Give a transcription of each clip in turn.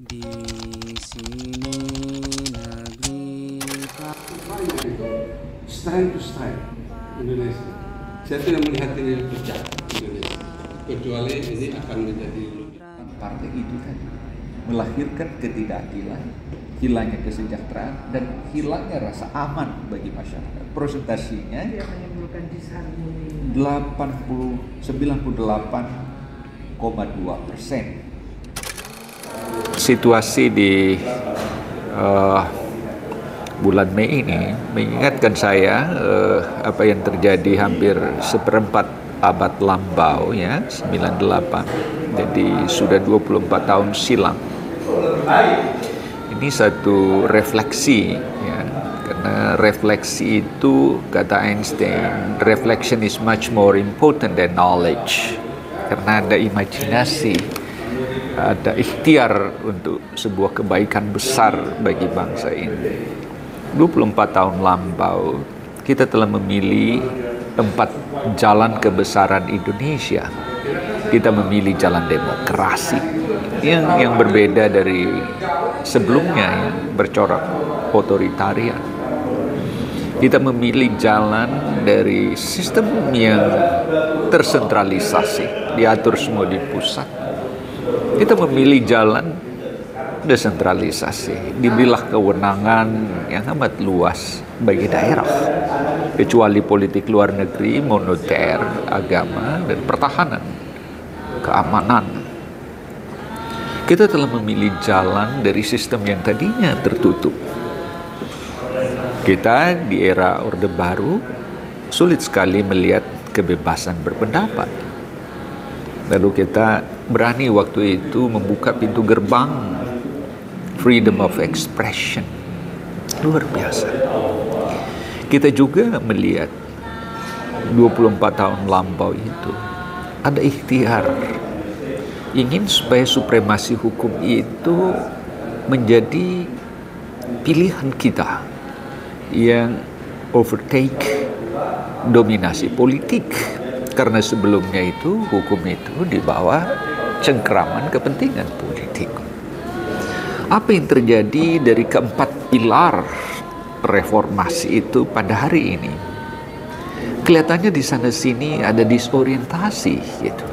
Di sini negeri Banyak itu strength to strength Indonesia. Saya tidak melihat ini pecah Indonesia, kecuali ini akan menjadi partai itu tadi melahirkan ketidakadilan, hilangnya kesejahteraan dan hilangnya rasa aman bagi masyarakat. Presentasinya Dia menimbulkan disharmoni. 98,2%. Situasi di bulan Mei ini mengingatkan saya apa yang terjadi hampir seperempat abad lampau, ya, 98. Jadi sudah 24 tahun silam. Ini satu refleksi, ya, karena refleksi itu, kata Einstein, reflection is much more important than knowledge. Karena ada imajinasi, ada ikhtiar untuk sebuah kebaikan besar bagi bangsa ini. 24 tahun lampau, kita telah memilih 4 jalan kebesaran Indonesia. Kita memilih jalan demokrasi yang berbeda dari sebelumnya, yang bercorak otoritarian. Kita memilih jalan dari sistem yang tersentralisasi, diatur semua di pusat. Kita memilih jalan desentralisasi, diberilah kewenangan yang amat luas bagi daerah, kecuali politik luar negeri, moneter, agama, dan pertahanan, keamanan. Kita telah memilih jalan dari sistem yang tadinya tertutup. Kita di era Orde Baru sulit sekali melihat kebebasan berpendapat. Lalu kita berani waktu itu membuka pintu gerbang freedom of expression. Luar biasa. Kita juga melihat 24 tahun lampau itu ada ikhtiar ingin supaya supremasi hukum itu menjadi pilihan kita yang overtake dominasi politik, karena sebelumnya itu hukum itu di bawah cengkraman kepentingan politik. Apa yang terjadi dari keempat pilar reformasi itu pada hari ini? Kelihatannya di sana sini ada disorientasi gitu.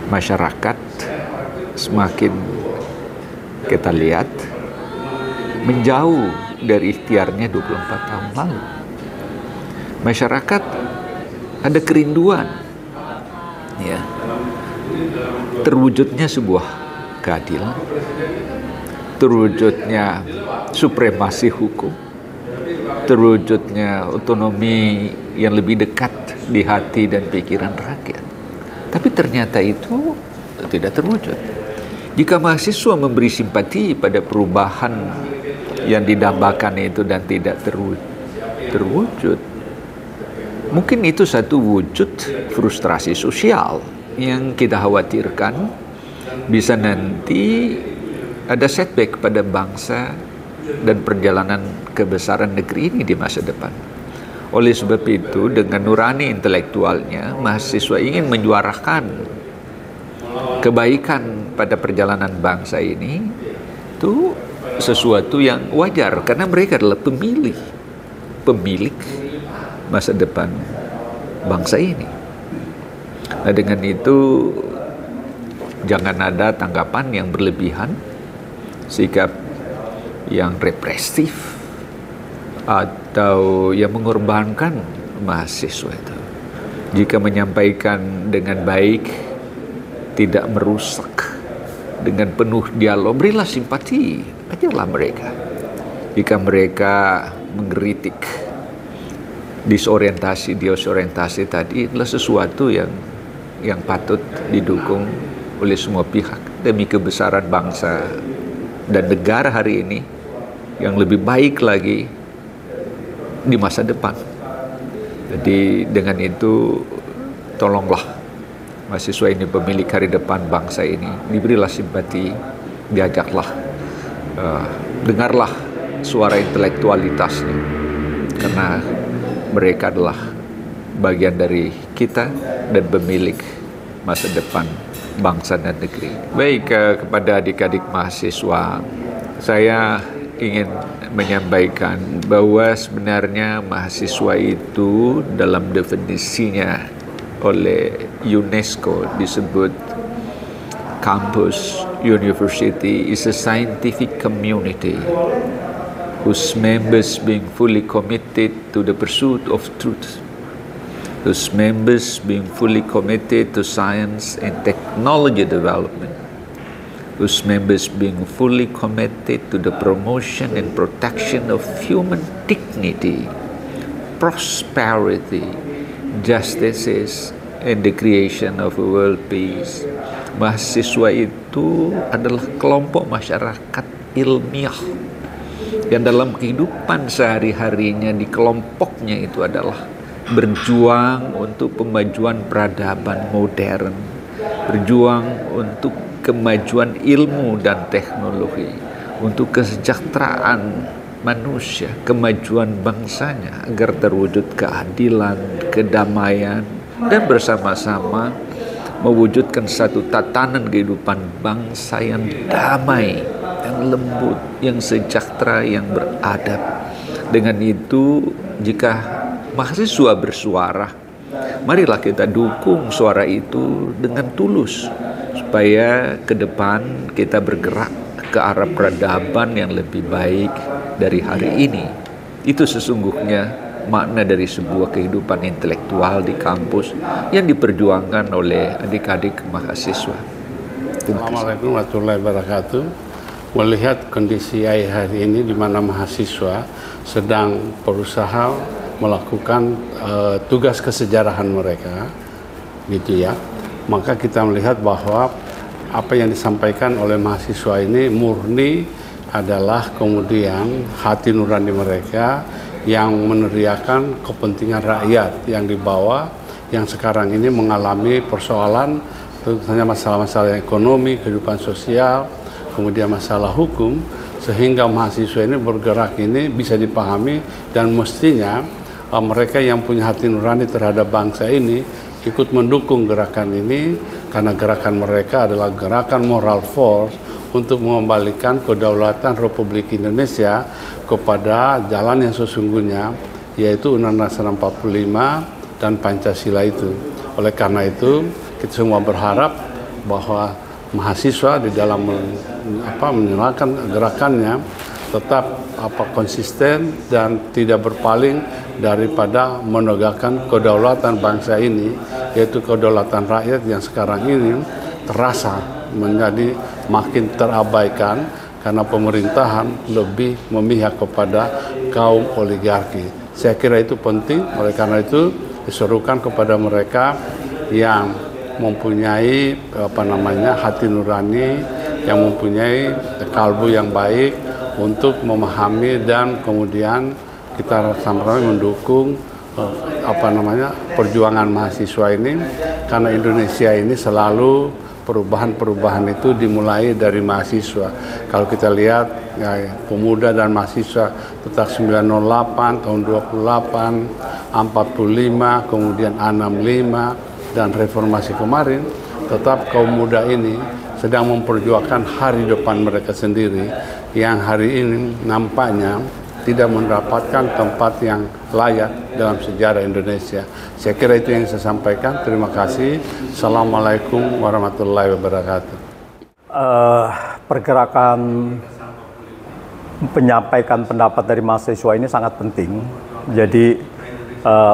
Masyarakat semakin kita lihat menjauh dari ikhtiarnya 24 tahun lalu. Masyarakat ada kerinduan, ya, terwujudnya sebuah keadilan, terwujudnya supremasi hukum, terwujudnya otonomi yang lebih dekat di hati dan pikiran rakyat. Tapi ternyata itu tidak terwujud. Jika mahasiswa memberi simpati pada perubahan yang didambakan itu dan tidak terwujud, mungkin itu satu wujud frustrasi sosial yang kita khawatirkan bisa nanti ada setback pada bangsa dan perjalanan kebesaran negeri ini di masa depan. Oleh sebab itu, dengan nurani intelektualnya, mahasiswa ingin menyuarakan kebaikan pada perjalanan bangsa ini. Itu sesuatu yang wajar, karena mereka adalah pemilik masa depan bangsa ini. Nah, dengan itu jangan ada tanggapan yang berlebihan, sikap yang represif, atau yang mengorbankan mahasiswa itu. Jika menyampaikan dengan baik, tidak merusak, dengan penuh dialog, berilah simpati, ajarlah mereka. Jika mereka mengkritik disorientasi tadi, adalah sesuatu yang patut didukung oleh semua pihak demi kebesaran bangsa dan negara hari ini yang lebih baik lagi di masa depan. Jadi dengan itu, tolonglah mahasiswa ini, pemilik hari depan bangsa ini, diberilah simpati, diajaklah, dengarlah suara intelektualitasnya, karena mereka adalah bagian dari kita dan pemilik masa depan bangsa dan negeri. Baik, kepada adik-adik mahasiswa, saya ingin menyampaikan bahwa sebenarnya mahasiswa itu dalam definisinya oleh UNESCO disebut campus university is a scientific community whose members being fully committed to the pursuit of truth, whose members being fully committed to science and technology development, whose members being fully committed to the promotion and protection of human dignity, prosperity, justice, and the creation of a world peace. Mahasiswa itu adalah kelompok masyarakat ilmiah yang dalam kehidupan sehari-harinya di kelompoknya itu adalah berjuang untuk pemajuan peradaban modern, berjuang untuk kemajuan ilmu dan teknologi, untuk kesejahteraan manusia, kemajuan bangsanya agar terwujud keadilan, kedamaian, dan bersama-sama mewujudkan satu tatanan kehidupan bangsa yang damai, yang lembut, yang sejahtera, yang beradab. Dengan itu, jika mahasiswa bersuara, marilah kita dukung suara itu dengan tulus, supaya ke depan kita bergerak ke arah peradaban yang lebih baik dari hari ini. Itu sesungguhnya makna dari sebuah kehidupan intelektual di kampus yang diperjuangkan oleh adik-adik mahasiswa. Assalamualaikum warahmatullahi wabarakatuh. Melihat kondisi hari ini di mana mahasiswa sedang berusaha melakukan tugas kesejarahan mereka, gitu ya, maka kita melihat bahwa apa yang disampaikan oleh mahasiswa ini murni adalah kemudian hati nurani mereka yang meneriakan kepentingan rakyat yang dibawa, yang sekarang ini mengalami persoalan, tentunya masalah-masalah ekonomi, kehidupan sosial, kemudian masalah hukum, sehingga mahasiswa ini bergerak ini bisa dipahami, dan mestinya mereka yang punya hati nurani terhadap bangsa ini ikut mendukung gerakan ini, karena gerakan mereka adalah gerakan moral force untuk mengembalikan kedaulatan Republik Indonesia kepada jalan yang sesungguhnya, yaitu Undang-Undang 45 dan Pancasila itu. Oleh karena itu, kita semua berharap bahwa mahasiswa di dalam menyalakan gerakannya tetap konsisten dan tidak berpaling daripada menegakkan kedaulatan bangsa ini, yaitu kedaulatan rakyat yang sekarang ini terasa menjadi makin terabaikan karena pemerintahan lebih memihak kepada kaum oligarki. Saya kira itu penting, oleh karena itu diserukan kepada mereka yang mempunyai hati nurani, yang mempunyai kalbu yang baik untuk memahami dan kemudian kita sama-sama mendukung perjuangan mahasiswa ini, karena Indonesia ini selalu perubahan-perubahan itu dimulai dari mahasiswa. Kalau kita lihat ya, pemuda dan mahasiswa tentang 908, tahun 28, 45, kemudian 65, dan reformasi kemarin, tetap kaum muda ini sedang memperjuangkan hari depan mereka sendiri, yang hari ini nampaknya tidak mendapatkan tempat yang layak dalam sejarah Indonesia. Saya kira itu yang saya sampaikan. Terima kasih. Assalamualaikum warahmatullahi wabarakatuh. Pergerakan menyampaikan pendapat dari mahasiswa ini sangat penting. Jadi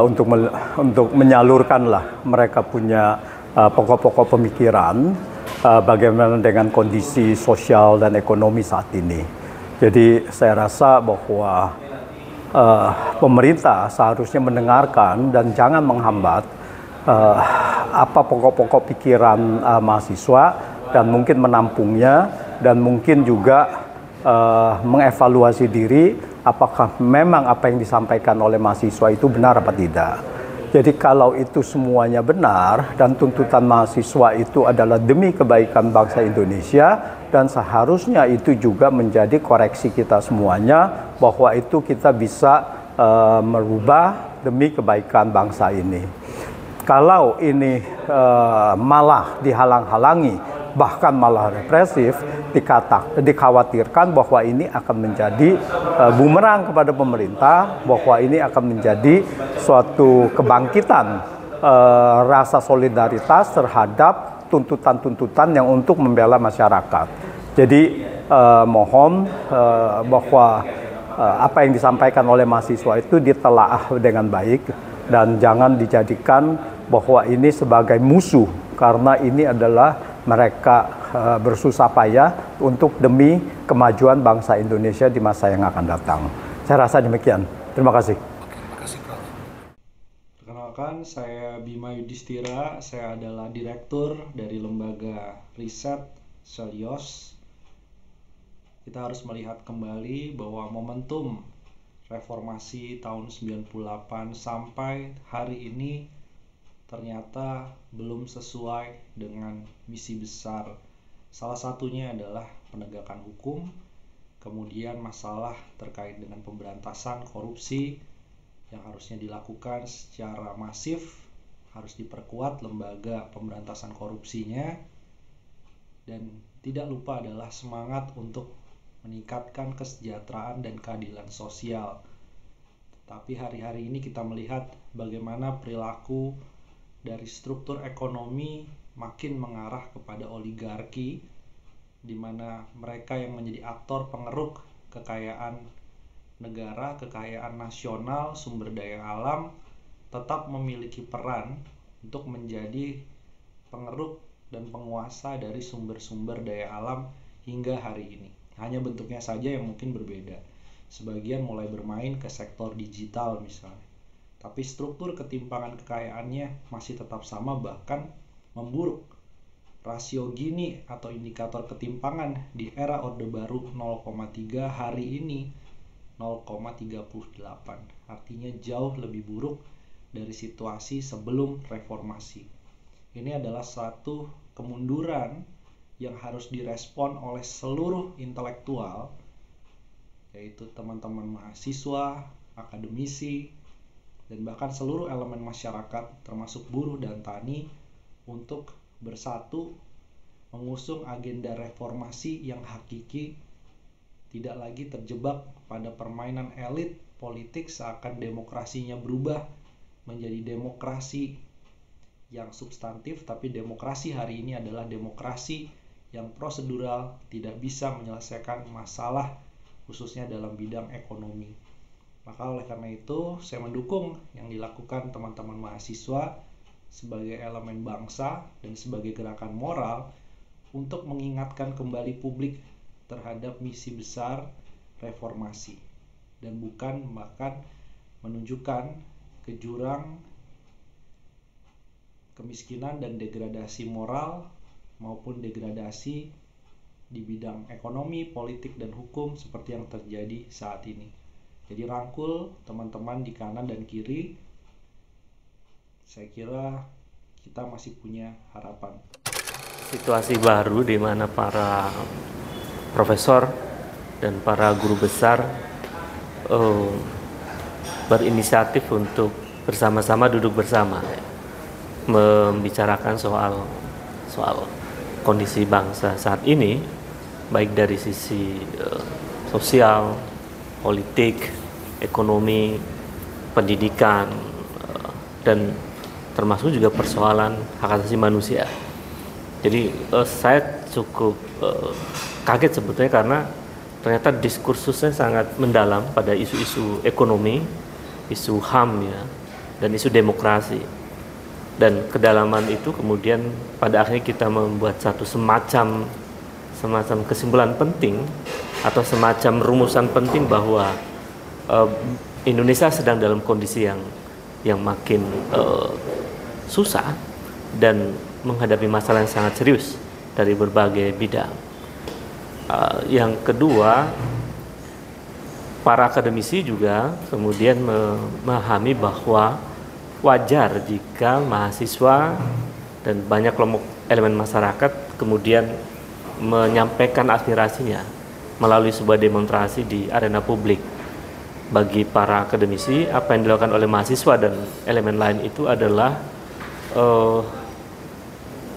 untuk menyalurkanlah mereka punya pokok-pokok pemikiran bagaimana dengan kondisi sosial dan ekonomi saat ini. Jadi saya rasa bahwa pemerintah seharusnya mendengarkan dan jangan menghambat apa pokok-pokok pikiran mahasiswa, dan mungkin menampungnya, dan mungkin juga mengevaluasi diri apakah memang apa yang disampaikan oleh mahasiswa itu benar apa tidak. Jadi kalau itu semuanya benar dan tuntutan mahasiswa itu adalah demi kebaikan bangsa Indonesia, dan seharusnya itu juga menjadi koreksi kita semuanya bahwa itu kita bisa merubah demi kebaikan bangsa ini. Kalau ini malah dihalang-halangi, bahkan malah represif, dikhawatirkan bahwa ini akan menjadi bumerang kepada pemerintah, bahwa ini akan menjadi suatu kebangkitan rasa solidaritas terhadap tuntutan-tuntutan yang untuk membela masyarakat. Jadi mohon bahwa apa yang disampaikan oleh mahasiswa itu ditelaah dengan baik dan jangan dijadikan bahwa ini sebagai musuh, karena ini adalah mereka bersusah payah untuk demi kemajuan bangsa Indonesia di masa yang akan datang. Saya rasa demikian. Terima kasih. Perkenalkan, saya Bima Yudhistira, saya adalah direktur dari lembaga riset Celios. Kita harus melihat kembali bahwa momentum reformasi tahun 98 sampai hari ini ternyata belum sesuai dengan misi besar. Salah satunya adalah penegakan hukum, kemudian masalah terkait dengan pemberantasan korupsi yang harusnya dilakukan secara masif, harus diperkuat lembaga pemberantasan korupsinya, dan tidak lupa adalah semangat untuk meningkatkan kesejahteraan dan keadilan sosial. Tapi hari-hari ini kita melihat bagaimana perilaku dari struktur ekonomi makin mengarah kepada oligarki, di mana mereka yang menjadi aktor pengeruk kekayaan negara, kekayaan nasional, sumber daya alam, tetap memiliki peran untuk menjadi pengeruk dan penguasa dari sumber-sumber daya alam hingga hari ini. Hanya bentuknya saja yang mungkin berbeda. Sebagian mulai bermain ke sektor digital misalnya. Tapi struktur ketimpangan kekayaannya masih tetap sama, bahkan memburuk. Rasio Gini atau indikator ketimpangan di era Orde Baru 0,3, hari ini 0,38. Artinya jauh lebih buruk dari situasi sebelum reformasi. Ini adalah satu kemunduran yang harus direspon oleh seluruh intelektual, yaitu teman-teman mahasiswa, akademisi, dan bahkan seluruh elemen masyarakat termasuk buruh dan tani untuk bersatu mengusung agenda reformasi yang hakiki, tidak lagi terjebak pada permainan elit politik seakan demokrasinya berubah menjadi demokrasi yang substantif, tapi demokrasi hari ini adalah demokrasi yang prosedural, tidak bisa menyelesaikan masalah khususnya dalam bidang ekonomi. Maka oleh karena itu saya mendukung yang dilakukan teman-teman mahasiswa sebagai elemen bangsa dan sebagai gerakan moral untuk mengingatkan kembali publik terhadap misi besar reformasi, dan bukan bahkan menunjukkan ke jurang kemiskinan dan degradasi moral maupun degradasi di bidang ekonomi, politik, dan hukum seperti yang terjadi saat ini. Jadi rangkul teman-teman di kanan dan kiri, saya kira kita masih punya harapan. Situasi baru di mana para profesor dan para guru besar berinisiatif untuk bersama-sama duduk bersama membicarakan soal kondisi bangsa saat ini, baik dari sisi sosial, politik, ekonomi, pendidikan, dan termasuk juga persoalan hak asasi manusia. Jadi saya cukup kaget sebetulnya karena ternyata diskursusnya sangat mendalam pada isu-isu ekonomi, isu HAM ya, dan isu demokrasi. Dan kedalaman itu kemudian pada akhirnya kita membuat satu semacam kesimpulan penting atau semacam rumusan penting bahwa Indonesia sedang dalam kondisi yang makin susah dan menghadapi masalah yang sangat serius dari berbagai bidang. Yang kedua, para akademisi juga kemudian memahami bahwa wajar jika mahasiswa dan banyak kelompok elemen masyarakat kemudian menyampaikan aspirasinya melalui sebuah demonstrasi di arena publik. Bagi para akademisi, apa yang dilakukan oleh mahasiswa dan elemen lain itu adalah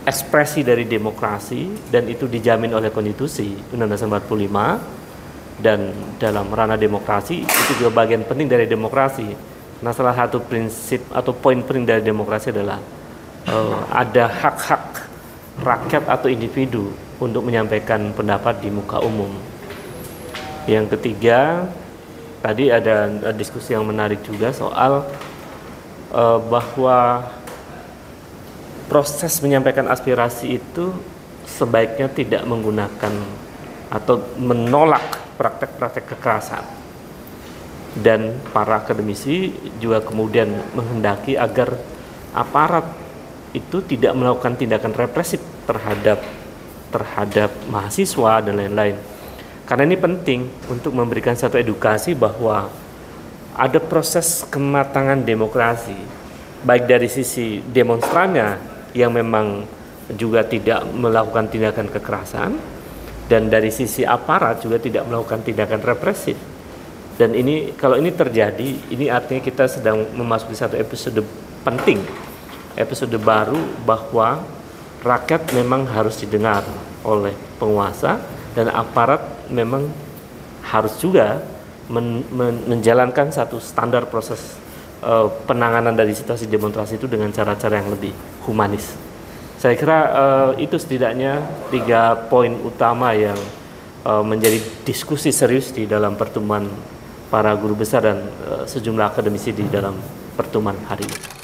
ekspresi dari demokrasi, dan itu dijamin oleh konstitusi Undang-Undang 45, dan dalam ranah demokrasi itu juga bagian penting dari demokrasi. Nah, salah satu prinsip atau poin penting dari demokrasi adalah ada hak-hak rakyat atau individu untuk menyampaikan pendapat di muka umum. Yang ketiga, tadi ada diskusi yang menarik juga soal bahwa proses menyampaikan aspirasi itu sebaiknya tidak menggunakan atau menolak praktek-praktek kekerasan. Dan para akademisi juga kemudian menghendaki agar aparat itu tidak melakukan tindakan represif terhadap mahasiswa dan lain-lain. Karena ini penting untuk memberikan satu edukasi bahwa ada proses kematangan demokrasi, baik dari sisi demonstrannya yang memang juga tidak melakukan tindakan kekerasan, dan dari sisi aparat juga tidak melakukan tindakan represif. Dan ini, kalau ini terjadi, ini artinya kita sedang memasuki satu episode penting, episode baru bahwa rakyat memang harus didengar oleh penguasa, dan aparat memang harus juga menjalankan satu standar proses penanganan dari situasi demonstrasi itu dengan cara-cara yang lebih humanis. Saya kira itu setidaknya 3 poin utama yang menjadi diskusi serius di dalam pertemuan para guru besar dan sejumlah akademisi di dalam pertemuan hari ini.